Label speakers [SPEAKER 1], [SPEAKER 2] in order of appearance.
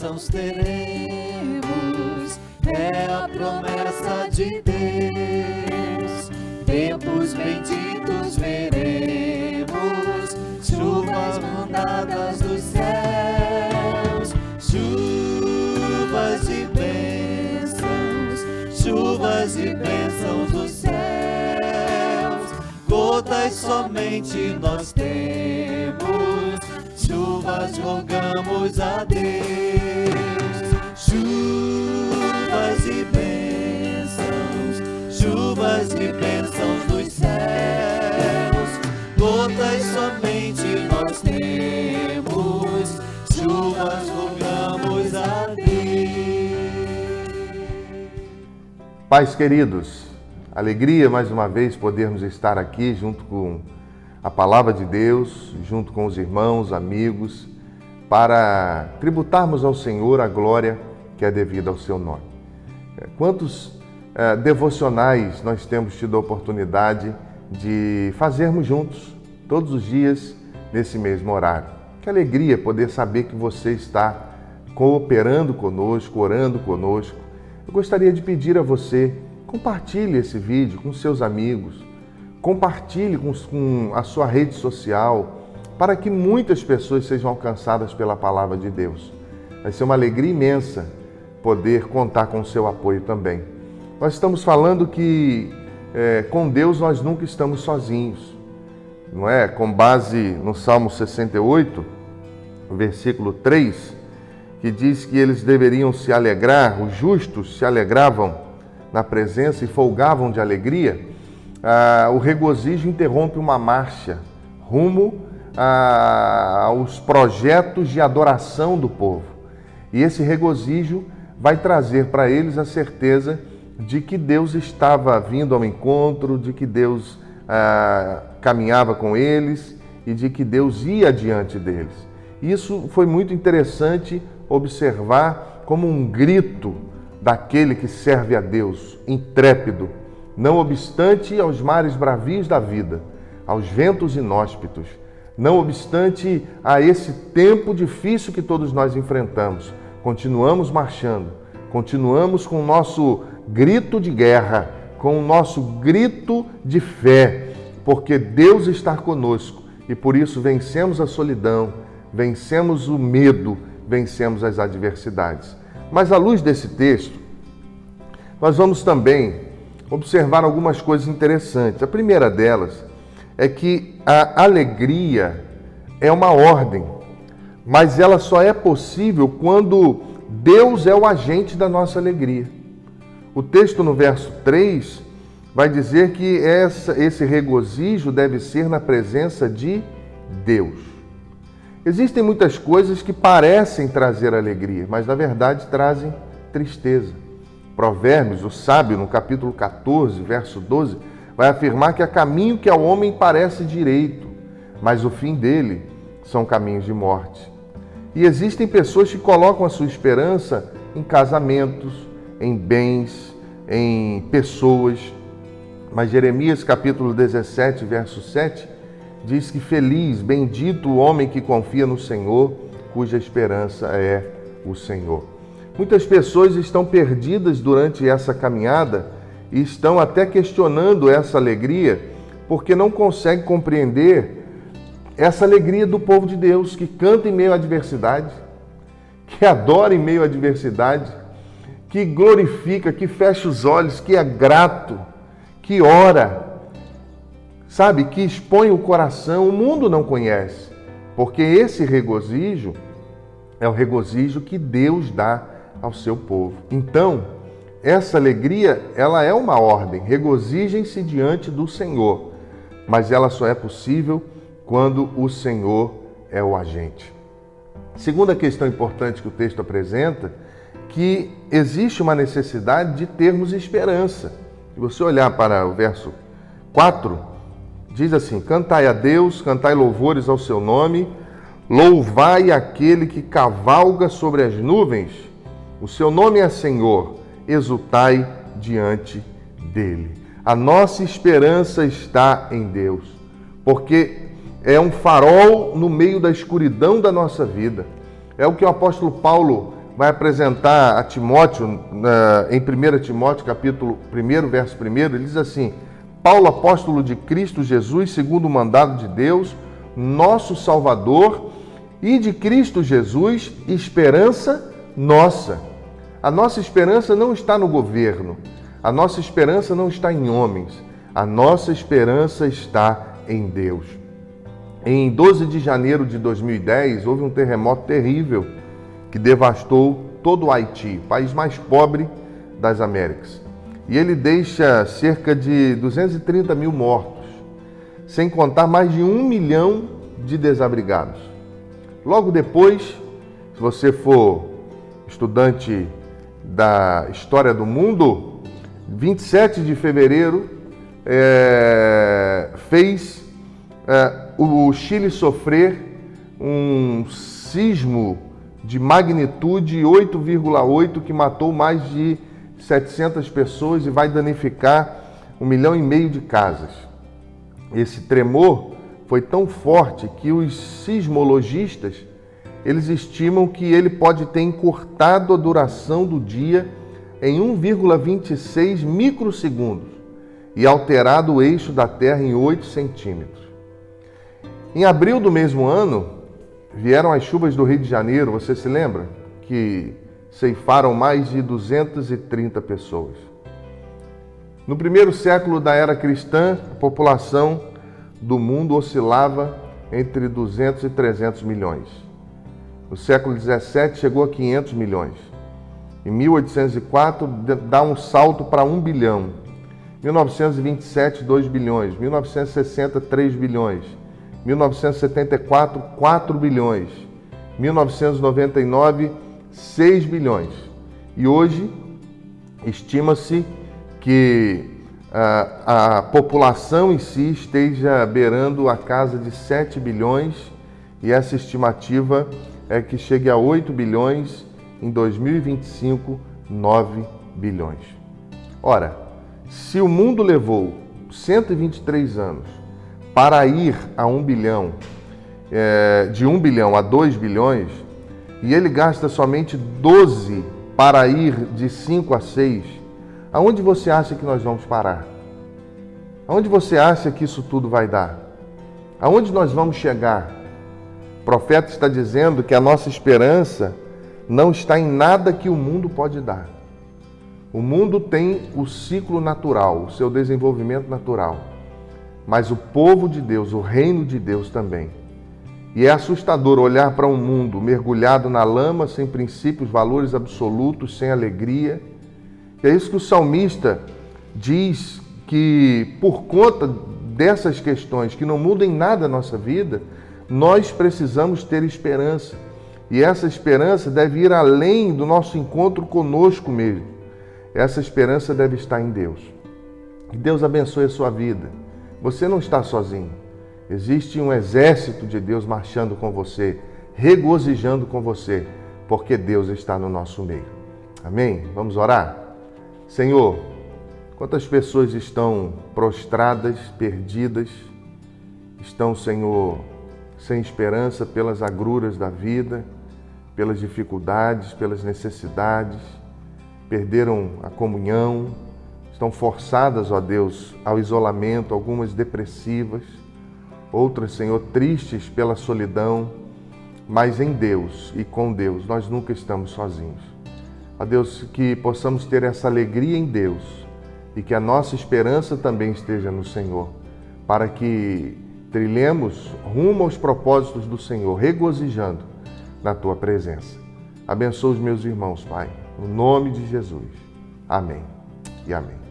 [SPEAKER 1] bênçãos teremos, é a promessa de Deus. Tempos benditos veremos, chuvas mandadas dos céus, chuvas de bênçãos dos céus. Gotas somente nós temos, chuvas rogamos a Deus. Chuvas de bênçãos dos céus. Gotas somente nós temos, chuvas rogamos a Deus.
[SPEAKER 2] Pais queridos, alegria mais uma vez podermos estar aqui junto com a Palavra de Deus, junto com os irmãos, amigos, para tributarmos ao Senhor a glória que é devida ao seu nome. Quantos devocionais nós temos tido a oportunidade de fazermos juntos, todos os dias, nesse mesmo horário. Que alegria poder saber que você está cooperando conosco, orando conosco. Eu gostaria de pedir a você, compartilhe esse vídeo com seus amigos, compartilhe com a sua rede social, para que muitas pessoas sejam alcançadas pela palavra de Deus. Vai ser uma alegria imensa poder contar com o seu apoio também. Nós estamos falando que com Deus nós nunca estamos sozinhos, não é? Com base no Salmo 68, versículo 3, que diz que eles deveriam se alegrar, os justos se alegravam na presença e folgavam de alegria. O regozijo interrompe uma marcha rumo aos projetos de adoração do povo. E esse regozijo vai trazer para eles a certeza de que Deus estava vindo ao encontro, de que Deus caminhava com eles e de que Deus ia diante deles. Isso foi muito interessante observar como um grito daquele que serve a Deus, intrépido, não obstante aos mares bravios da vida, aos ventos inóspitos, não obstante a esse tempo difícil que todos nós enfrentamos. Continuamos marchando, continuamos com o nosso grito de guerra, com o nosso grito de fé, porque Deus está conosco e por isso vencemos a solidão, vencemos o medo, vencemos as adversidades. Mas à luz desse texto, nós vamos também observar algumas coisas interessantes. A primeira delas é que a alegria é uma ordem, mas ela só é possível quando Deus é o agente da nossa alegria. O texto no verso 3 vai dizer que esse regozijo deve ser na presença de Deus. Existem muitas coisas que parecem trazer alegria, mas na verdade trazem tristeza. Provérbios, o sábio, no capítulo 14, verso 12, vai afirmar que há caminho que ao homem parece direito, mas o fim dele são caminhos de morte. E existem pessoas que colocam a sua esperança em casamentos, em bens, em pessoas. Mas Jeremias, capítulo 17, verso 7, diz que feliz, bendito o homem que confia no Senhor, cuja esperança é o Senhor. Muitas pessoas estão perdidas durante essa caminhada e estão até questionando essa alegria, porque não conseguem compreender essa alegria do povo de Deus, que canta em meio à adversidade, que adora em meio à adversidade, que glorifica, que fecha os olhos, que é grato, que ora, sabe, que expõe o coração. O mundo não conhece, porque esse regozijo é o regozijo que Deus dá ao seu povo. Então, essa alegria, ela é uma ordem, regozijem-se diante do Senhor, mas ela só é possível quando o Senhor é o agente. Segunda questão importante que o texto apresenta, que existe uma necessidade de termos esperança. Se você olhar para o verso 4, diz assim: cantai a Deus, cantai louvores ao seu nome, louvai aquele que cavalga sobre as nuvens, o seu nome é Senhor, exultai diante dele. A nossa esperança está em Deus, porque é um farol no meio da escuridão da nossa vida. É o que o apóstolo Paulo vai apresentar a Timóteo, em 1 Timóteo, capítulo 1, verso 1, ele diz assim: Paulo, apóstolo de Cristo Jesus, segundo o mandado de Deus, nosso Salvador, e de Cristo Jesus, esperança nossa. A nossa esperança não está no governo, a nossa esperança não está em homens, a nossa esperança está em Deus. Em 12 de janeiro de 2010, houve um terremoto terrível que devastou todo o Haiti, o país mais pobre das Américas. E ele deixa cerca de 230 mil mortos, sem contar mais de 1 milhão de desabrigados. Logo depois, se você for estudante da história do mundo, 27 de fevereiro fez o Chile sofrer um sismo de magnitude 8,8 que matou mais de 700 pessoas e vai danificar 1,5 milhão de casas. Esse tremor foi tão forte que os sismologistas, eles estimam que ele pode ter encurtado a duração do dia em 1,26 microsegundos e alterado o eixo da Terra em 8 centímetros. Em abril do mesmo ano, vieram as chuvas do Rio de Janeiro, você se lembra? Que ceifaram mais de 230 pessoas. No primeiro século da era cristã, a população do mundo oscilava entre 200 e 300 milhões. No século XVII chegou a 500 milhões. Em 1804 dá um salto para 1 bilhão. 1927, 2 bilhões. 1960, 3 bilhões. 1974, 4 bilhões. 1999, 6 bilhões. E hoje, estima-se que a população em si esteja beirando a casa de 7 bilhões e essa estimativa é que chegue a 8 bilhões, em 2025, 9 bilhões. Ora, se o mundo levou 123 anos para ir a 1 bilhão, de 1 bilhão a 2 bilhões, e ele gasta somente 12 para ir de 5 a 6, aonde você acha que nós vamos parar? Aonde você acha que isso tudo vai dar? Aonde nós vamos chegar? O profeta está dizendo que a nossa esperança não está em nada que o mundo pode dar. O mundo tem o ciclo natural, o seu desenvolvimento natural. Mas o povo de Deus, o reino de Deus também. E é assustador olhar para um mundo mergulhado na lama, sem princípios, valores absolutos, sem alegria. E é isso que o salmista diz, que por conta dessas questões que não mudam em nada a nossa vida, nós precisamos ter esperança. E essa esperança deve ir além do nosso encontro conosco mesmo. Essa esperança deve estar em Deus. Que Deus abençoe a sua vida. Você não está sozinho. Existe um exército de Deus marchando com você, regozijando com você, porque Deus está no nosso meio. Amém? Vamos orar? Senhor, quantas pessoas estão prostradas, perdidas, estão, Senhor, sem esperança pelas agruras da vida, pelas dificuldades, pelas necessidades, perderam a comunhão, estão forçadas, ó Deus, ao isolamento, algumas depressivas, outras, Senhor, tristes pela solidão, mas em Deus e com Deus nós nunca estamos sozinhos. Ó Deus, que possamos ter essa alegria em Deus e que a nossa esperança também esteja no Senhor, para que trilhemos rumo aos propósitos do Senhor, regozijando na Tua presença. Abençoa os meus irmãos, Pai, no nome de Jesus. Amém e amém.